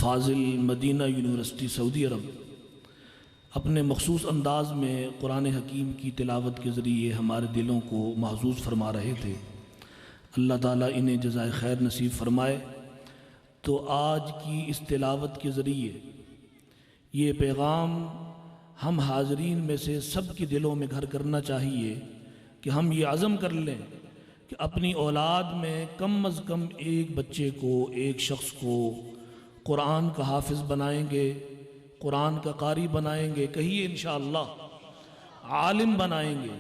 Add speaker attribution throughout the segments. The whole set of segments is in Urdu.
Speaker 1: فاضل مدینہ یونیورسٹی سعودی عرب اپنے مخصوص انداز میں قرآن حکیم کی تلاوت کے ذریعے ہمارے دلوں کو محظوظ فرما رہے تھے۔ اللہ تعالیٰ انہیں جزائے خیر نصیب فرمائے۔ تو آج کی اس تلاوت کے ذریعے یہ پیغام ہم حاضرین میں سے سب کے دلوں میں گھر کرنا چاہیے کہ ہم یہ عزم کر لیں کہ اپنی اولاد میں کم از کم ایک بچے کو، ایک شخص کو قرآن کا حافظ بنائیں گے، قرآن کا قاری بنائیں گے، کہیے انشاءاللہ عالم بنائیں گے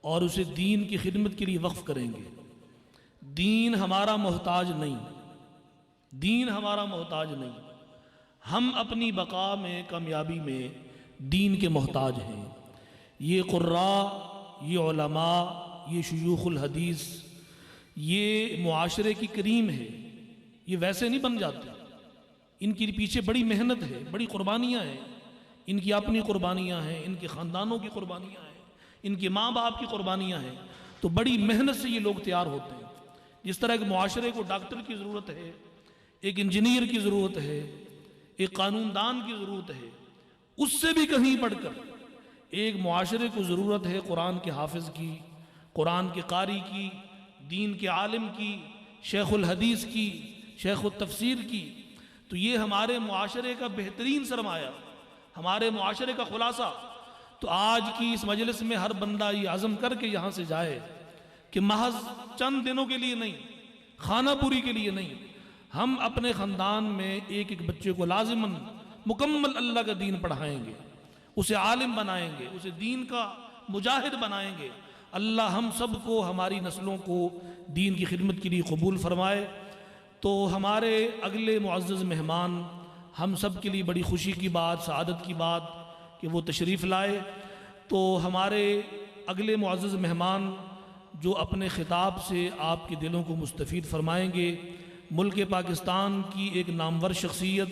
Speaker 1: اور اسے دین کی خدمت کے لیے وقف کریں گے۔ دین ہمارا محتاج نہیں، دین ہمارا محتاج نہیں، ہم اپنی بقا میں، کامیابی میں دین کے محتاج ہیں۔ یہ قراء، یہ علماء، یہ شیوخ الحدیث، یہ معاشرے کی کریم ہے، یہ ویسے نہیں بن جاتے، ان کے پیچھے بڑی محنت ہے، بڑی قربانیاں ہیں، ان کی اپنی قربانیاں ہیں، ان کے خاندانوں کی قربانیاں ہیں، ان کے ماں باپ کی قربانیاں ہیں، تو بڑی محنت سے یہ لوگ تیار ہوتے ہیں۔ جس طرح ایک معاشرے کو ڈاکٹر کی ضرورت ہے، ایک انجینئر کی ضرورت ہے، ایک قانون دان کی ضرورت ہے، اس سے بھی کہیں بڑھ کر ایک معاشرے کو ضرورت ہے قرآن کے حافظ کی، قرآن کے قاری کی، دین کے عالم کی، شیخ الحدیث کی، شیخ التفسیر کی۔ تو یہ ہمارے معاشرے کا بہترین سرمایہ، ہمارے معاشرے کا خلاصہ۔ تو آج کی اس مجلس میں ہر بندہ یہ عزم کر کے یہاں سے جائے کہ محض چند دنوں کے لیے نہیں، خانہ پوری کے لیے نہیں، ہم اپنے خاندان میں ایک ایک بچے کو لازماً مکمل اللہ کا دین پڑھائیں گے، اسے عالم بنائیں گے، اسے دین کا مجاہد بنائیں گے۔ اللہ ہم سب کو، ہماری نسلوں کو دین کی خدمت کے لیے قبول فرمائے۔ تو ہمارے اگلے معزز مہمان، ہم سب کے لیے بڑی خوشی کی بات، سعادت کی بات کہ وہ تشریف لائے۔ تو ہمارے اگلے معزز مہمان جو اپنے خطاب سے آپ کے دلوں کو مستفید فرمائیں گے، ملک پاکستان کی ایک نامور شخصیت،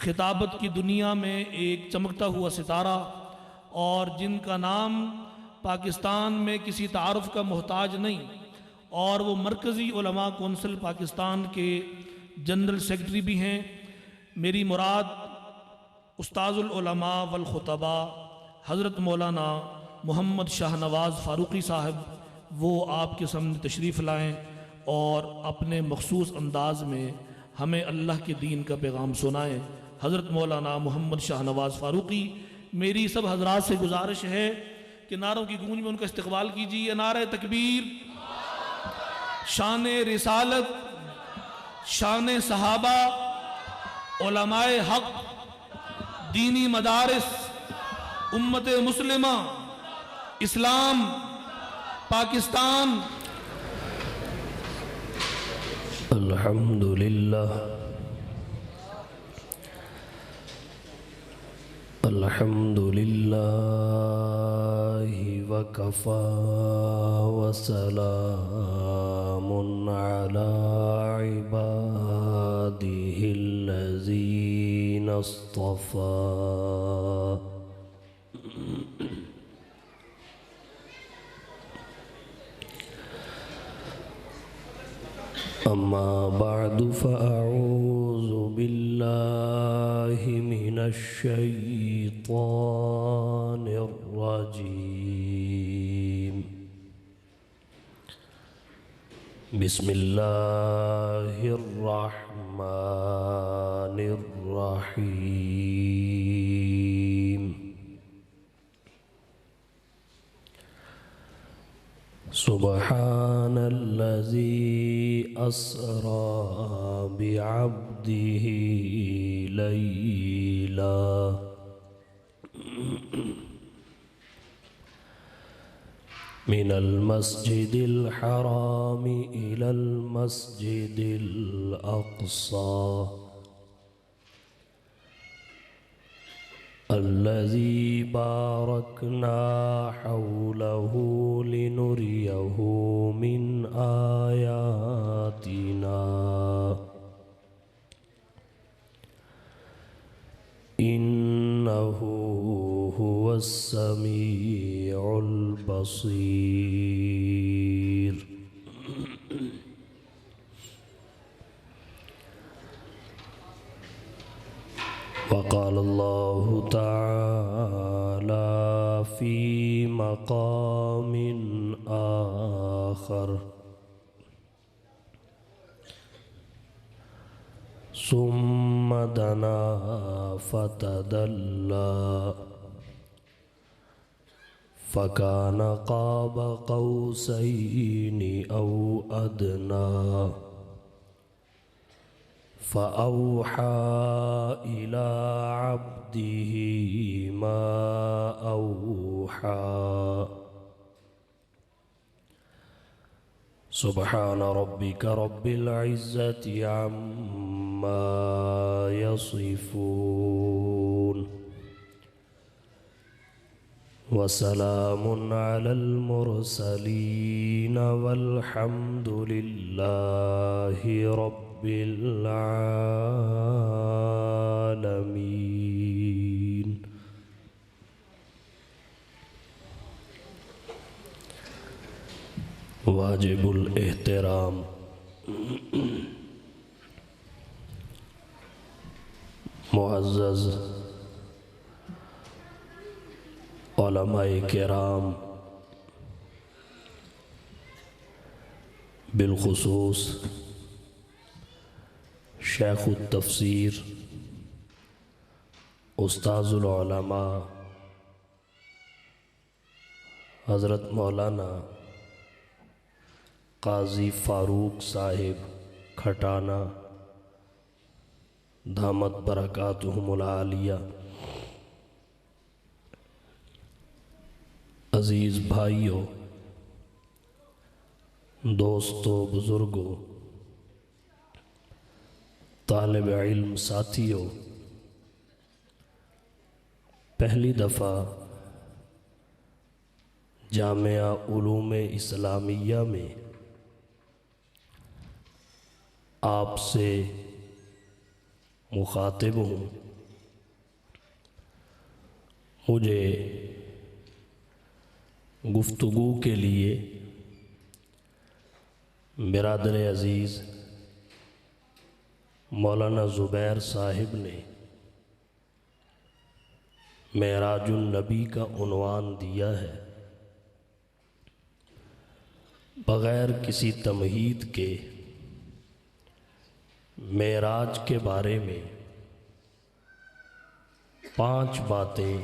Speaker 1: خطابت کی دنیا میں ایک چمکتا ہوا ستارہ، اور جن کا نام پاکستان میں کسی تعارف کا محتاج نہیں، اور وہ مرکزی علماء کونسل پاکستان کے جنرل سیکرٹری بھی ہیں۔ میری مراد استاذ العلماء والخطباء حضرت مولانا محمد شاہ نواز فاروقی صاحب، وہ آپ کے سامنے تشریف لائیں اور اپنے مخصوص انداز میں ہمیں اللہ کے دین کا پیغام سنائیں۔ حضرت مولانا محمد شاہ نواز فاروقی، میری سب حضرات سے گزارش ہے کہ نعروں کی گونج میں ان کا استقبال کیجیے۔ نعرہ تکبیر، شان رسالت، شان صحابہ، علماء حق، دینی مدارس، امت مسلمہ، اسلام، پاکستان۔
Speaker 2: الحمدللہ الحمدللہ وکفا وسلام علی عباده الذین اصطفى۔ اما بعد فاعوذ باللہ من الشیطان الرجیم۔ بسم اللہ الرحمن الرحیم۔ سبحان الذي أسرى بعبده ليلا من المسجد الحرام إلى المسجد الأقصى الذي باركنا حوله لنريه من آياتنا إنه هو السميع البصير۔ وقال الله تعالى في مقام آخر ثم دنا فتدلى فكان قاب قوسين أو أدنى فأوحى إلى عبده ما أوحى سبحان ربك رب العزة عما يصفون وسلام على المرسلين والحمد لله رب العالمين. واجب الاحترام معزز علماء کرام، بالخصوص شیخ التفسیر استاذ العلماء حضرت مولانا قاضی فاروق صاحب کھٹانہ دامت برکاتہم العالیہ، عزیز بھائیوں، دوستوں، بزرگوں، طالب علم ساتھیوں، پہلی دفعہ جامعہ علوم اسلامیہ میں آپ سے مخاطب ہوں۔ مجھے گفتگو کے لیے برادر عزیز مولانا زبیر صاحب نے معراج النبی کا عنوان دیا ہے۔ بغیر کسی تمہید کے معراج کے بارے میں 5 باتیں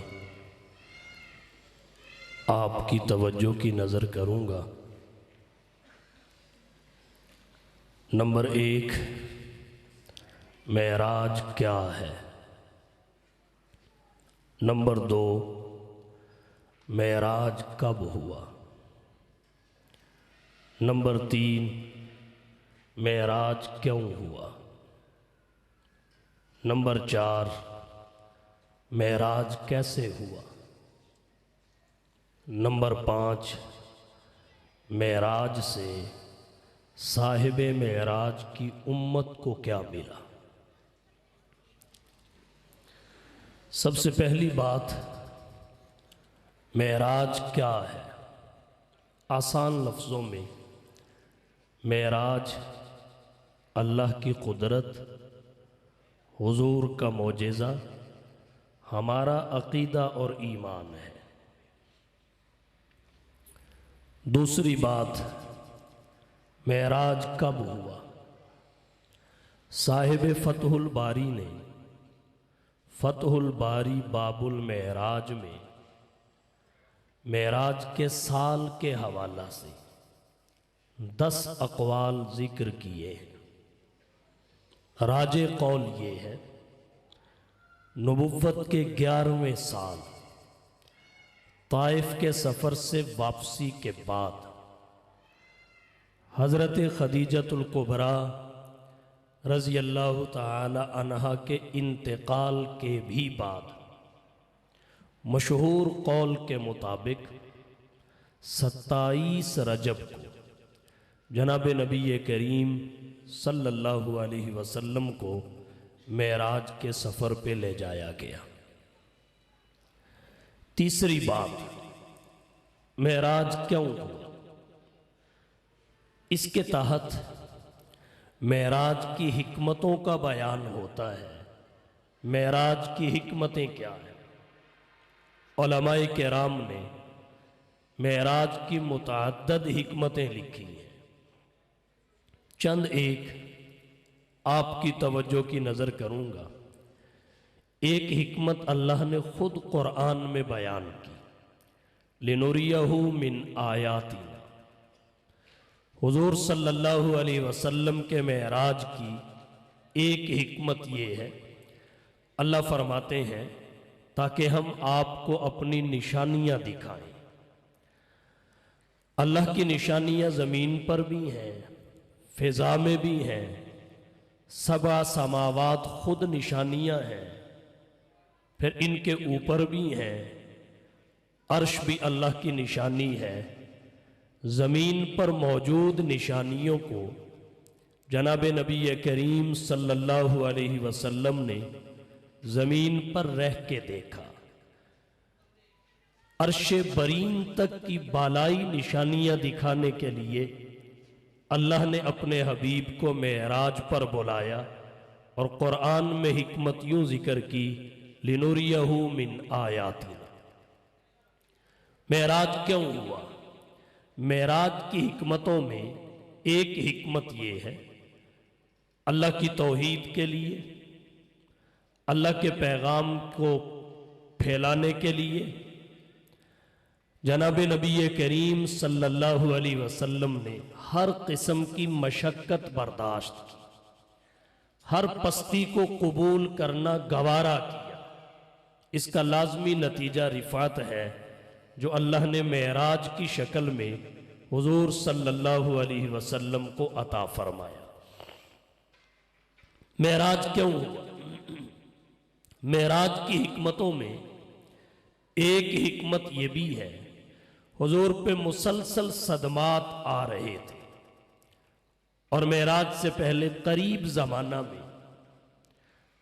Speaker 2: آپ کی توجہ کی نظر کروں گا۔ نمبر 1، معراج کیا ہے؟ نمبر 2، معراج کب ہوا؟ نمبر 3، معراج کیوں ہوا؟ نمبر 4، معراج کیسے ہوا؟ نمبر 5، معراج سے صاحب معراج کی امت کو کیا ملا؟ سب سے پہلی بات، معراج کیا ہے؟ آسان لفظوں میں معراج اللہ کی قدرت، حضور کا معجزہ، ہمارا عقیدہ اور ایمان ہے۔ دوسری بات، معراج کب ہوا؟ صاحب فتح الباری نے فتح الباری باب المعراج میں معراج کے سال کے حوالہ سے 10 اقوال ذکر کیے ہیں۔ راجح قول یہ ہے، نبوت کے 11ویں سال طائف کے سفر سے واپسی کے بعد حضرت خدیجۃ الکبریٰ رضی اللہ تعالی عنہا کے انتقال کے بھی بعد مشہور قول کے مطابق 27 رجب کو جناب نبی کریم صلی اللہ علیہ وسلم کو معراج کے سفر پہ لے جایا گیا۔ تیسری بات، معراج کیوں ہوا؟ اس کے تحت معراج کی حکمتوں کا بیان ہوتا ہے، معراج کی حکمتیں کیا ہیں؟ علماء کرام نے معراج کی متعدد حکمتیں لکھی ہیں۔ چند ایک آپ کی توجہ کی نظر کروں گا۔ ایک حکمت اللہ نے خود قرآن میں بیان کی، لِنُرِيَهُ مِنْ آیَاتِنَا۔ حضور صلی اللہ علیہ وسلم کے معراج کی ایک حکمت یہ ہے، اللہ فرماتے ہیں تاکہ ہم آپ کو اپنی نشانیاں دکھائیں۔ اللہ کی نشانیاں زمین پر بھی ہیں، فضا میں بھی ہیں، سبع سماوات خود نشانیاں ہیں، پھر ان کے اوپر بھی ہیں، عرش بھی اللہ کی نشانی ہے۔ زمین پر موجود نشانیوں کو جناب نبی کریم صلی اللہ علیہ وسلم نے زمین پر رہ کے دیکھا۔ عرش برین تک کی بالائی نشانیاں دکھانے کے لیے اللہ نے اپنے حبیب کو معراج پر بلایا اور قرآن میں حکمت یوں ذکر کی، لِنُرِيَهُ مِنْ آیَاتِنَا۔ معراج کیوں ہوا؟ معراج کی حکمتوں میں ایک حکمت یہ ہے، اللہ کی توحید کے لیے، اللہ کے پیغام کو پھیلانے کے لیے جناب نبی کریم صلی اللہ علیہ وسلم نے ہر قسم کی مشقت برداشت کی، ہر پستی کو قبول کرنا گوارا کیا۔ اس کا لازمی نتیجہ رفعت ہے جو اللہ نے معراج کی شکل میں حضور صلی اللہ علیہ وسلم کو عطا فرمایا۔ معراج کیوں ہوا؟ معراج کی حکمتوں میں ایک حکمت یہ بھی ہے، حضور پہ مسلسل صدمات آ رہے تھے، اور معراج سے پہلے قریب زمانہ میں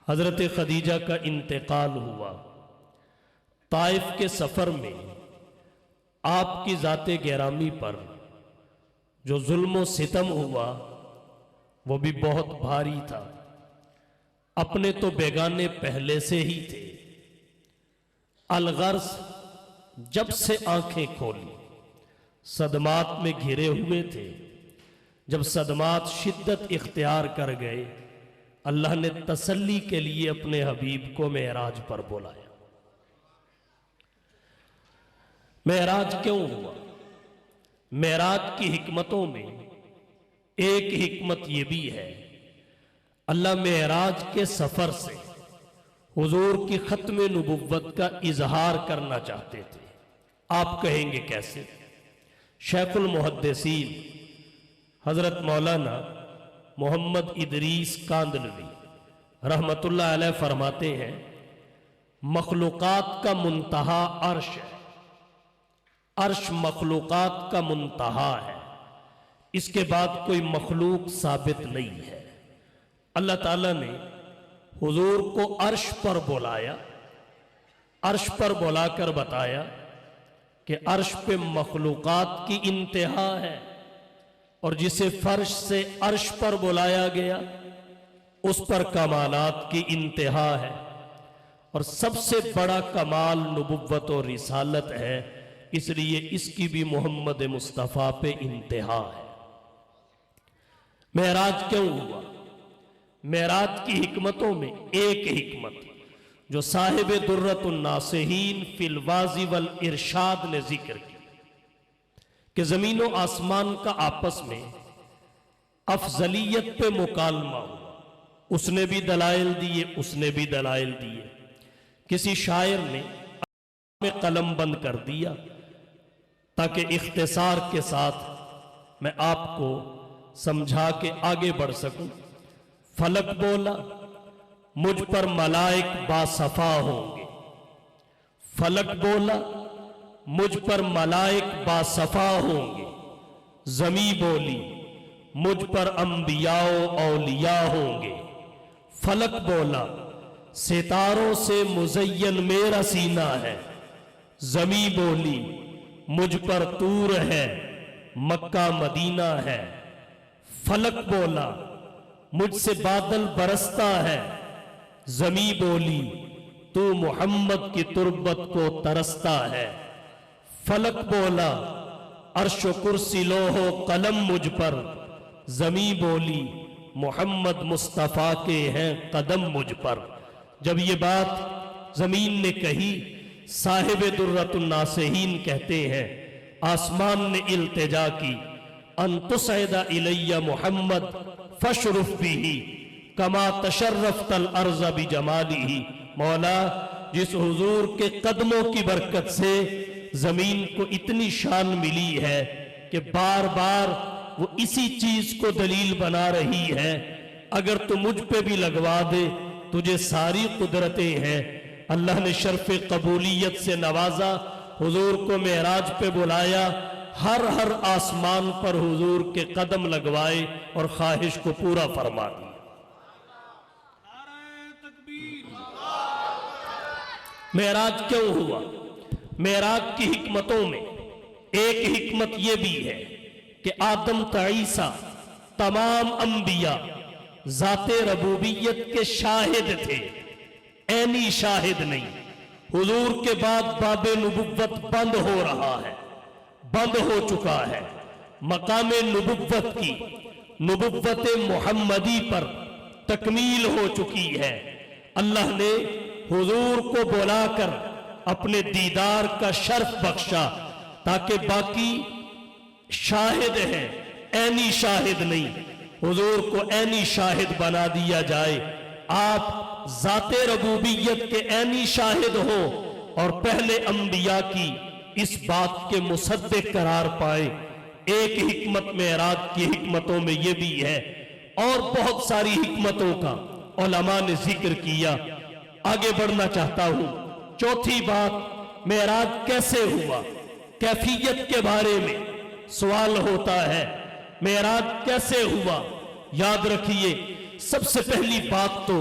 Speaker 2: حضرت خدیجہ کا انتقال ہوا۔ طائف کے سفر میں آپ کی ذات گرامی پر جو ظلم و ستم ہوا وہ بھی بہت بھاری تھا۔ اپنے تو بیگانے پہلے سے ہی تھے، الغرض جب سے آنکھیں کھولی صدمات میں گھرے ہوئے تھے۔ جب صدمات شدت اختیار کر گئے، اللہ نے تسلی کے لیے اپنے حبیب کو معراج پر بلایا۔ معراج کیوں ہوا؟ معراج کی حکمتوں میں ایک حکمت یہ بھی ہے، اللہ معراج کے سفر سے حضور کی ختم نبوت کا اظہار کرنا چاہتے تھے۔ آپ کہیں گے کیسے؟ شیخ المحدثین حضرت مولانا محمد ادریس کاندلوی رحمت اللہ علیہ فرماتے ہیں، مخلوقات کا منتہا عرش ہے، عرش مخلوقات کا منتہا ہے، اس کے بعد کوئی مخلوق ثابت نہیں ہے۔ اللہ تعالیٰ نے حضور کو عرش پر بلایا، عرش پر بلا کر بتایا کہ عرش پہ مخلوقات کی انتہا ہے، اور جسے فرش سے عرش پر بلایا گیا اس پر کمالات کی انتہا ہے، اور سب سے بڑا کمال نبوت و رسالت ہے، اس لیے اس کی بھی محمد مصطفیٰ پہ انتہا ہے۔ معراج کیوں ہوا؟ معراج کی حکمتوں میں ایک حکمت جو صاحب درۃ الناصحین فی الواضح والارشاد نے ذکر کی کہ زمین و آسمان کا آپس میں افضلیت پہ مکالمہ ہوا، اس نے بھی دلائل دیے، اس نے بھی دلائل دیے۔ کسی شاعر نے میں قلم بند کر دیا تاکہ اختصار کے ساتھ میں آپ کو سمجھا کے آگے بڑھ سکوں۔ فلک بولا مجھ پر ملائک باصفا ہوں گے، فلک بولا مجھ پر ملائک باصفا ہوں گے، زمیں بولی مجھ پر انبیاء و اولیاء ہوں گے، فلک بولا ستاروں سے مزین میرا سینہ ہے، زمیں بولی مجھ پر طور ہے مکہ مدینہ ہے، فلک بولا مجھ سے بادل برستا ہے، زمیں بولی تو محمد کی تربت کو ترستا ہے، فلک بولا عرش و کرسی لوح و قلم مجھ پر، زمیں بولی محمد مصطفیٰ کے ہیں قدم مجھ پر۔ جب یہ بات زمین نے کہی، صاحب درۃ الناصحین کہتے ہیں آسمان نے التجا کی، ان تصعد الی محمد فاشرف بہ کما تشرفت الارض بجمالہ۔ مولا جس حضور کے قدموں کی برکت سے زمین کو اتنی شان ملی ہے کہ بار بار وہ اسی چیز کو دلیل بنا رہی ہے، اگر تو مجھ پہ بھی لگوا دے تجھے ساری قدرتیں ہیں۔ اللہ نے شرف قبولیت سے نوازا، حضور کو معراج پہ بلایا، ہر آسمان پر حضور کے قدم لگوائے اور خواہش کو پورا فرما دیا۔ معراج کیوں ہوا؟ معراج کی حکمتوں میں ایک حکمت یہ بھی ہے کہ آدم تا عیسیٰ تمام انبیاء ذات ربوبیت کے شاہد تھے، عینی شاہد نہیں۔ حضور کے بعد باب نبوت بند ہو رہا ہے، بند ہو چکا ہے۔ مقام نبوت کی، نبوت محمدی پر تکمیل ہو چکی ہے۔ اللہ نے حضور کو بلا کر اپنے دیدار کا شرف بخشا تاکہ باقی شاہد ہیں، عینی شاہد نہیں، حضور کو عینی شاہد بنا دیا جائے۔ آپ ذات ربوبیت کے عینی شاہد ہو اور پہلے انبیاء کی اس بات کے مصدق قرار پائے۔ ایک حکمت معراج کی حکمتوں میں یہ بھی ہے، اور بہت ساری حکمتوں کا علماء نے ذکر کیا۔ آگے بڑھنا چاہتا ہوں۔ چوتھی بات، معراج کیسے ہوا؟ کیفیت کے بارے میں سوال ہوتا ہے، معراج کیسے ہوا؟ یاد رکھیے، سب سے پہلی بات تو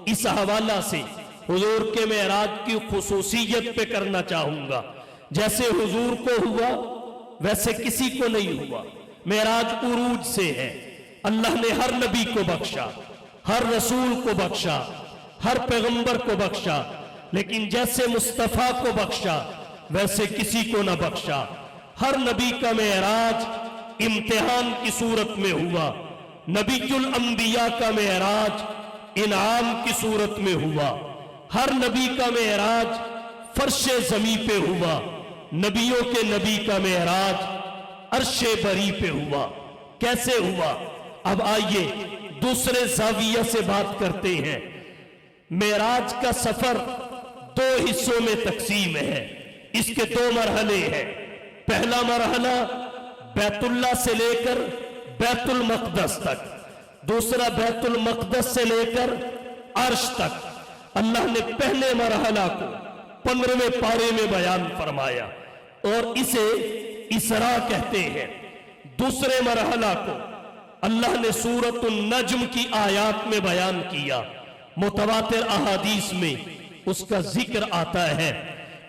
Speaker 2: اس حوالہ سے حضور کے معراج کی خصوصیت پہ کرنا چاہوں گا۔ جیسے حضور کو ہوا ویسے کسی کو نہیں ہوا۔ معراج عروج سے ہے، اللہ نے ہر نبی کو بخشا، ہر رسول کو بخشا، ہر پیغمبر کو بخشا، لیکن جیسے مصطفیٰ کو بخشا ویسے کسی کو نہ بخشا۔ ہر نبی کا معراج امتحان کی صورت میں ہوا، نبی الانبیاء کا معراج انعام کی صورت میں ہوا۔ ہر نبی کا معراج فرش زمین پہ ہوا، نبیوں کے نبی کا معراج عرش بری پہ ہوا۔ کیسے ہوا؟ اب آئیے دوسرے زاویہ سے بات کرتے ہیں۔ معراج کا سفر دو حصوں میں تقسیم ہے، اس کے دو مرحلے ہیں۔ پہلا مرحلہ بیت اللہ سے لے کر بیت المقدس تک، دوسرا بیت المقدس سے لے کر عرش تک۔ اللہ نے پہلے مرحلہ کو 15ویں پارے میں بیان فرمایا اور اسے اسراء کہتے ہیں۔ دوسرے مرحلہ کو اللہ نے سورۃ النجم کی آیات میں بیان کیا، متواتر احادیث میں اس کا ذکر آتا ہے۔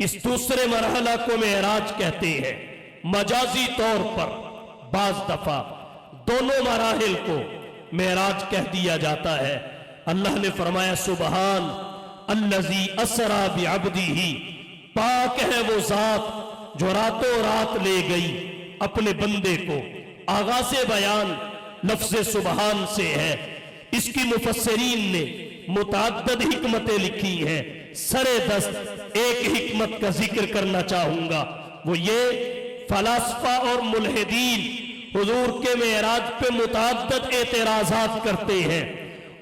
Speaker 2: اس دوسرے مرحلہ کو معراج کہتے ہیں۔ مجازی طور پر بعض دفعہ دونوں مراحل کو معراج کہہ دیا جاتا ہے۔ اللہ نے فرمایا سبحان الذی اسری بعبدہ، پاک ہے وہ ذات جو راتوں رات لے گئی اپنے بندے کو۔ آغاز بیان لفظ سبحان سے ہے۔ اس کی مفسرین نے متعدد حکمتیں لکھی ہیں، سر دست ایک حکمت کا ذکر کرنا چاہوں گا، وہ یہ فلاسفہ اور ملحدین حضور کے معراج پہ متعدد اعتراضات کرتے ہیں،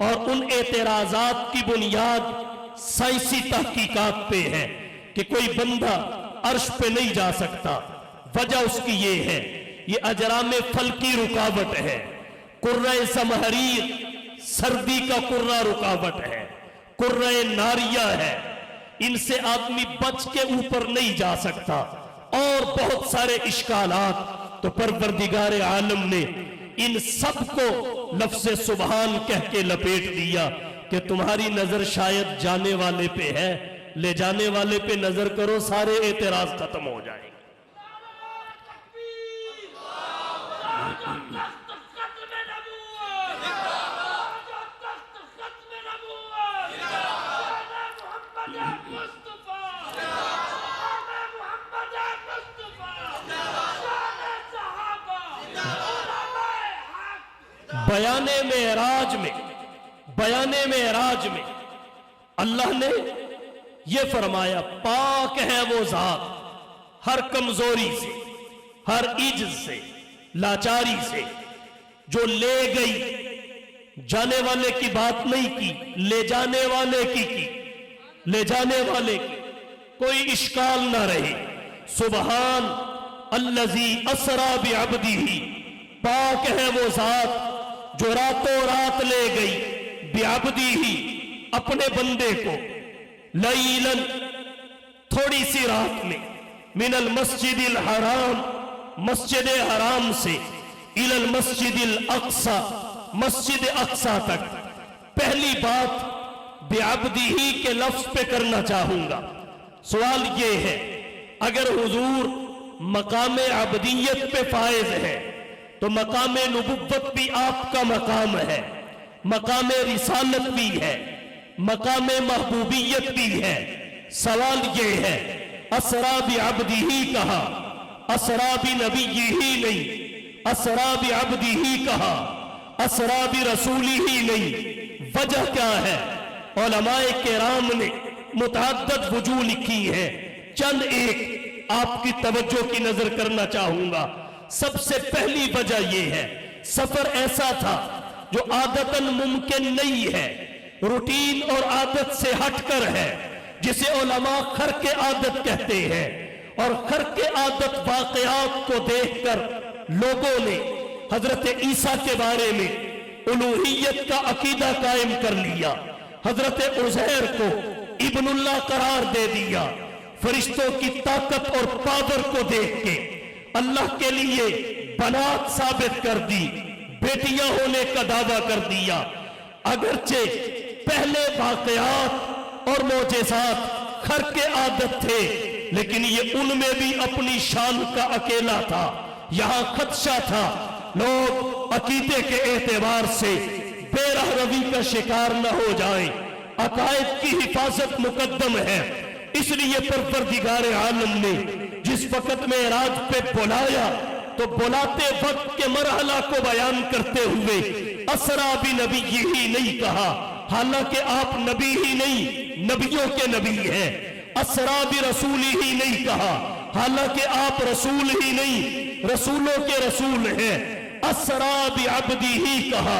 Speaker 2: اور ان اعتراضات کی بنیاد سائنسی تحقیقات پہ ہے کہ کوئی بندہ عرش پہ نہیں جا سکتا۔ وجہ اس کی یہ ہے، یہ اجرام فلکی رکاوٹ ہے، قرہ زمہریر سردی کا قرہ رکاوٹ ہے، قرہ ناریہ ہے، ان سے آدمی بچ کے اوپر نہیں جا سکتا، اور بہت سارے اشکالات۔ تو پروردگار عالم نے ان سب کو لفظ سبحان کہہ کے لپیٹ دیا کہ تمہاری نظر شاید جانے والے پہ ہے، لے جانے والے پہ نظر کرو، سارے اعتراض ختم ہو جائیں گے۔ بیان معراج میں اللہ نے یہ فرمایا پاک ہے وہ ذات ہر کمزوری سے، ہر عجز سے، لاچاری سے، جو لے گئی، جانے والے کی بات نہیں کی، لے جانے والے کی، لے جانے والے کی کوئی اشکال نہ رہے۔ سبحان الذی اسری بعبدہ، پاک ہے وہ ذات جو راتوں رات لے گئی بعبدہ، اپنے بندے کو، لیلاً تھوڑی سی رات میں، من المسجد الحرام، مسجد حرام سے، الی المسجد الاقصی، مسجد اقصی تک۔ پہلی بات بعبدہ کے لفظ پہ کرنا چاہوں گا۔ سوال یہ ہے اگر حضور مقام عبدیت پہ فائز ہے تو مقام نبوت بھی آپ کا مقام ہے، مقام رسالت بھی ہے، مقام محبوبیت بھی ہے۔ سوال یہ ہے اسری بعبدہ کہا، اسری بنبیہ نہیں، اسری بعبدہ کہا، اسری برسولہ نہیں۔ وجہ کیا ہے؟ علماء کرام نے متعدد وجوہ لکھی ہیں، چند ایک آپ کی توجہ کی نظر کرنا چاہوں گا۔ سب سے پہلی وجہ یہ ہے سفر ایسا تھا جو عادتاً ممکن نہیں ہے، روٹین اور عادت سے ہٹ کر ہے، جسے علماء خرق عادت کہتے ہیں۔ اور خرق عادت واقعات کو دیکھ کر لوگوں نے حضرت عیسیٰ کے بارے میں الوہیت کا عقیدہ قائم کر لیا، حضرت عزیر کو ابن اللہ قرار دے دیا، فرشتوں کی طاقت اور پاور کو دیکھ کے اللہ کے لیے بنات ثابت کر دی، بیٹیاں ہونے کا دعویٰ کر دیا۔ اگرچہ پہلے واقعات اور معجزات خرق عادت تھے، لیکن یہ ان میں بھی اپنی شان کا اکیلا تھا۔ یہاں خدشہ تھا لوگ عقیدے کے اعتبار سے بے راہ روی کا شکار نہ ہو جائیں، عقائد کی حفاظت مقدم ہے۔ اس لیے پروردگار عالم نے جس وقت معراج پہ بلایا تو بلاتے وقت کے مرحلہ کو بیان کرتے ہوئے اسری بنبیہ ہی نہیں کہا، حالانکہ آپ نبی ہی نہیں، نبیوں کے نبی ہیں۔ اسری برسولہ ہی نہیں کہا، حالانکہ آپ رسول ہی نہیں، رسولوں کے رسول ہیں۔ اسری بعبدہ ہی کہا،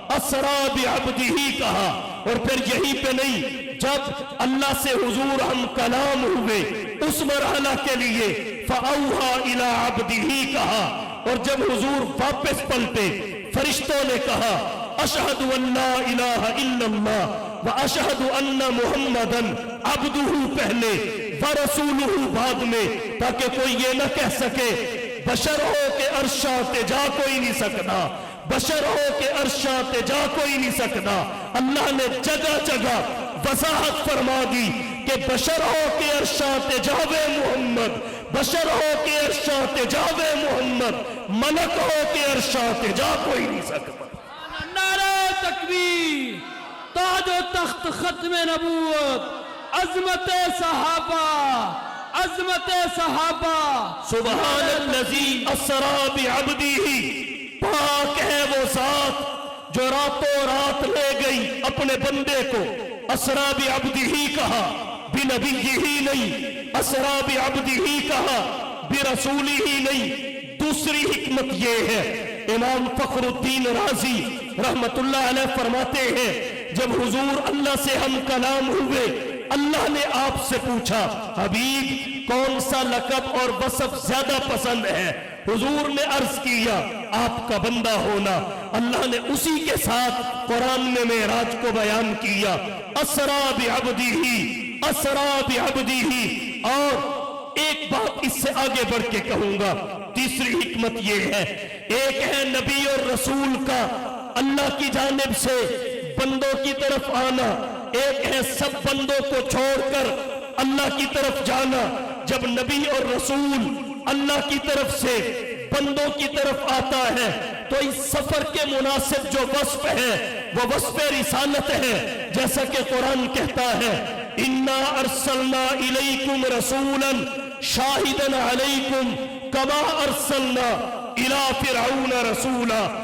Speaker 2: اسری بعبدہ ہی کہا۔ اور پھر یہی پہ نہیں، جب اللہ سے حضور ہم کلام ہوئے اس مرحلہ کے لیے فَأَوْحَا إِلَىٰ عَبْدِهِ کہا، اور جب حضور واپس پلٹے فرشتوں نے کہا أَشْهَدُ أَن لَا إِلَٰهَ إِلَّا اللَّهُ وَأَشْهَدُ أَنَّ مُحَمَّدًا عَبْدُهُ پہلے وَرَسُولُهُ بعد میں، تاکہ کوئی یہ نہ کہہ سکے بشر ہو کے عرشات جا کوئی نہیں سکتا، بشر ہو کے عرشات جا کوئی نہیں سکتا۔ اللہ نے جگہ جگہ وضاحت فرما دی کہ بشر ہو کے عرشات جاوے محمد، بشر ہو کے عرشات جاوے محمد، ملک ہو کے عرشات جا کوئی نہیں سکتا۔
Speaker 3: نعرہ تکبیر، تاج و تخت ختم نبوت، عظمت صحابہ، عظمت صحابہ۔
Speaker 2: سبحان الذی اسری بعبدہ، پاک ہے وہ ذات جو راتوں رات لے گئی اپنے بندے کو۔ اسری بعبدہ کہا، بنبیہ ہی نہیں، اسری بعبدہ کہا، برسولہ ہی نہیں۔ دوسری حکمت یہ ہے، امام فخر الدین رازی رحمت اللہ علیہ فرماتے ہیں جب حضور اللہ سے ہم کلام ہوئے، اللہ نے آپ سے پوچھا حبیب کون سا لقب اور وصف زیادہ پسند ہے؟ حضور نے عرض کیا آپ کا بندہ ہونا۔ اللہ نے اسی کے ساتھ قرآن میں معراج کو بیان کیا، اسری بعبدہ، اسری بعبدہ۔ اور ایک بات اس سے آگے بڑھ کے کہوں گا، تیسری حکمت یہ ہے، ایک ہے نبی اور رسول کا اللہ کی جانب سے بندوں کی طرف آنا، ایک ہے سب بندوں کو چھوڑ کر اللہ کی طرف جانا۔ جب نبی اور رسول اللہ کی طرف سے بندوں کی طرف آتا ہے تو اس سفر کے مناسب جو وصف ہے وہ وصف رسالت ہے، جیسا کہ قرآن کہتا ہے اِنَّا أَرْسَلْنَا إِلَيْكُمْ رَسُولًا شَاهِدًا عَلَيْكُمْ كَمَا أَرْسَلْنَا إِلَىٰ فِرْعَوْنَ رَسُولًا۔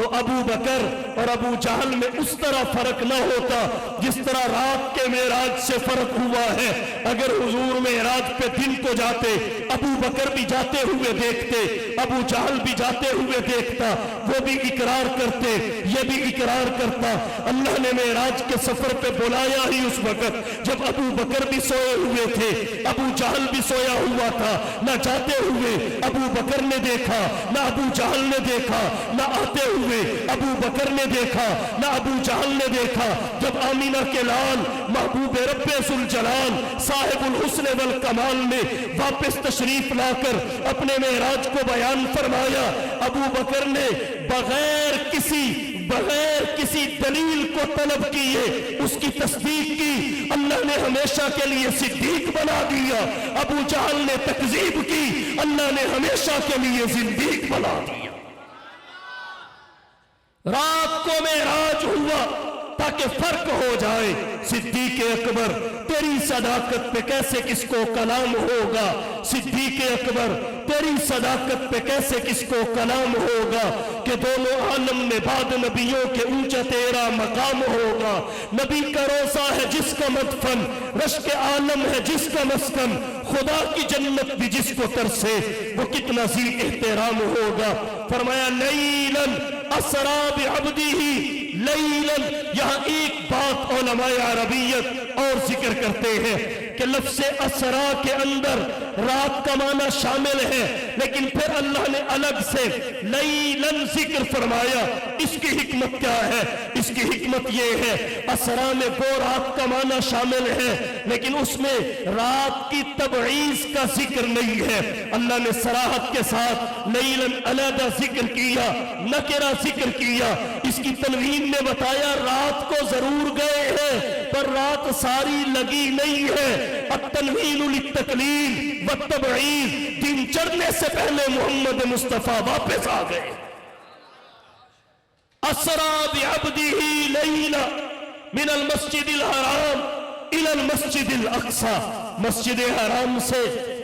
Speaker 2: تو ابو بکر اور ابو جہل میں اس طرح فرق نہ ہوتا جس طرح رات کے معراج سے فرق ہوا ہے۔ اگر حضور معراج پہ دن کو جاتے، ابو بکر بھی جاتے ہوئے دیکھتے، ابو جہل بھی جاتے ہوئے دیکھتا، وہ بھی اقرار کرتے، یہ بھی اقرار کرتا۔ اللہ نے معراج کے سفر پہ بلایا ہی اس وقت جب ابو بکر بھی سوئے ہوئے تھے، ابو جہل بھی سویا ہوا تھا۔ نہ جاتے ہوئے ابو بکر نے دیکھا، نہ ابو جہل نے دیکھا، نہ آتے ہوئے ابو بکر نے دیکھا، نہ ابو جہل نے دیکھا۔ جب آمینہ کے لال محبوب رب ذوالجلال صاحب الحسن والکمال نے واپس تشریف لا کر اپنے معراج کو بیان فرمایا، ابو بکر نے بغیر کسی دلیل کو طلب کیے اس کی تصدیق کی، اللہ نے ہمیشہ کے لیے صدیق بنا دیا۔ ابو جہل نے تکذیب کی، اللہ نے ہمیشہ کے لیے زندیق بنا دیا۔ رات کو معراج ہوا تاکہ فرق ہو جائے۔ صدیق اکبر تیری صداقت پہ کیسے کس کو کلام ہوگا، صدیق اکبر تیری صداقت پہ کیسے کس کو کلام ہوگا کہ دونوں عالم میں بعد نبیوں کے اونچا تیرا مقام ہوگا۔ نبی کا روضہ ہے جس کا مدفن، رشک عالم ہے جس کا مسکن، خدا کی جنت بھی جس کو ترسے وہ کتنا ذی احترام ہوگا۔ فرمایا لیلاً اسرا بعبدہ لیلاً، یہاں ایک بات علماء عربیت اور ذکر کرتے ہیں کہ لفظ اسرا کے اندر رات کا معنی شامل ہے، لیکن پھر اللہ نے الگ سے لیلاً ذکر فرمایا۔ اس کی حکمت کیا ہے؟ اس کی حکمت یہ ہے اسرا میں وہ رات کا معنی شامل ہے لیکن اس میں رات کی تبعیض کا ذکر نہیں ہے۔ اللہ نے صراحت کے ساتھ لیلاً علیحدہ ذکر کیا، نکرہ ذکر کیا۔ اس کی تنوین نے بتایا رات کو ضرور گئے ہیں پر رات ساری لگی نہیں ہے۔ التنوین للتقلیل والتبعیض، دن چڑھنے سے پہلے محمد مصطفیٰ واپس آ گئے۔ اسرا بعبدہ لیلا من المسجد الحرام الى المسجد الاقصی، مسجد حرام سے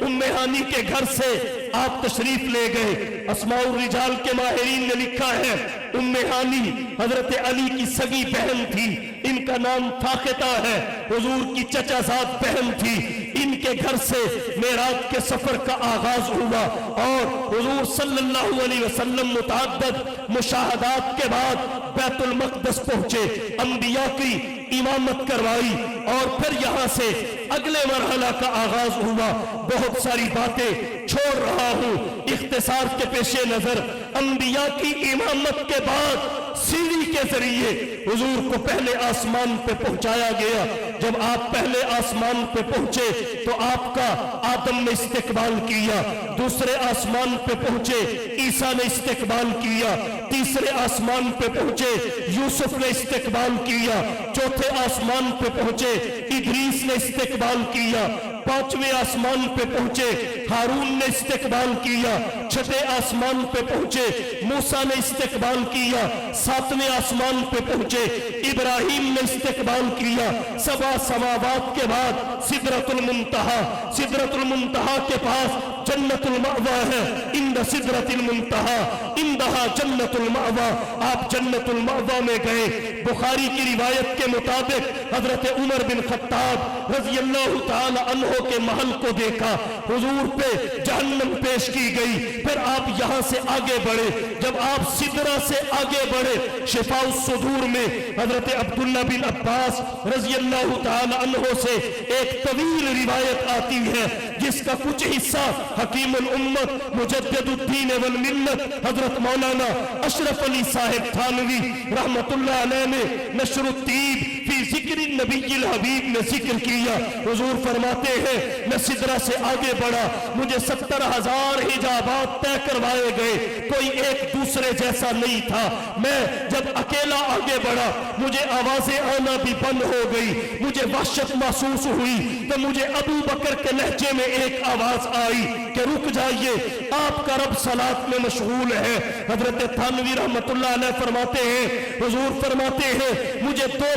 Speaker 2: ام ہانی کے گھر سے آپ تشریف لے گئے۔ اسماء الرجال کے ماہرین نے لکھا ہے ام ہانی حضرت علی کی سگی بہن تھی، ان کا نام فاختہ ہے، حضور کی چچا زاد بہن تھی۔ ان کے گھر سے معراج کے سفر کا آغاز ہوا اور حضور صلی اللہ علیہ وسلم متعدد مشاہدات کے بعد بیت المقدس پہنچے، انبیاء کی امامت کروائی اور پھر یہاں سے اگلے مرحلہ کا آغاز ہوا۔ بہت ساری باتیں چھوڑ رہا ہوں اختصار کے پیش نظر۔ انبیاء کی امامت کے بعد سیڑھی کے ذریعے حضور کو پہلے آسمان پہ پہنچایا گیا۔ جب آپ پہلے آسمان پہ پہنچے تو آپ کا آدم نے استقبال کیا، دوسرے آسمان پہ پہنچے عیسیٰ نے استقبال کیا، تیسرے آسمان پہ پہنچے یوسف نے استقبال کیا، چوتھے آسمان پہ پہنچے ادریس نے استقبال کیا، پانچویں آسمان پہ پہنچے ہارون نے استقبال کیا، چھٹے آسمان پہ پہنچے موسیٰ نے استقبال کیا، ساتویں آسمان پہ پہنچے ابراہیم نے استقبال کیا۔ سبع سماوات کے بعد سدرۃ المنتہا، سدرۃ المنتہا کے پاس جنت المأویٰ ہے، عند سدرۃ المنتہا عندہا جنت المأویٰ، آپ جنت المأویٰ میں گئے۔ بخاری کی روایت کے مطابق حضرت عمر بن خطاب رضی اللہ تعالی عنہ کے محل کو دیکھا، حضور پہ جہنم پیش کی گئی۔ پھر آپ یہاں سے آگے بڑھے، جب آپ سدرہ سے آگے بڑھے شفاء الصدور میں حضرت عبداللہ بن عباس رضی اللہ تعالی عنہ سے ایک طویل روایت آتی ہے جس کا کچھ حصہ حکیم الامت مجدد الدین والملت حضرت مولانا اشرف علی صاحب تھانوی رحمت اللہ علیہ نے نشر الطیب فی ذکر النبی الحبیب میں ذکر کیا۔ حضور فرماتے ہیں میں سدرہ سے آگے بڑھا، مجھے 70,000 حجابات طے کروائے گئے، کوئی ایک دوسرے جیسا نہیں تھا۔ میں جب اکیلا آگے بڑھا مجھے آوازیں آنا بھی بند ہو گئی، مجھے وحشت محسوس ہوئی تو مجھے ابو بکر کے لہجے میں ایک آواز آئی کہ رک جائیے، آپ کا رب صلاۃ میں مشغول ہے۔ حضرت تھانوی رحمت اللہ علیہ فرماتے ہیں حضور فرماتے ہیں مجھے دو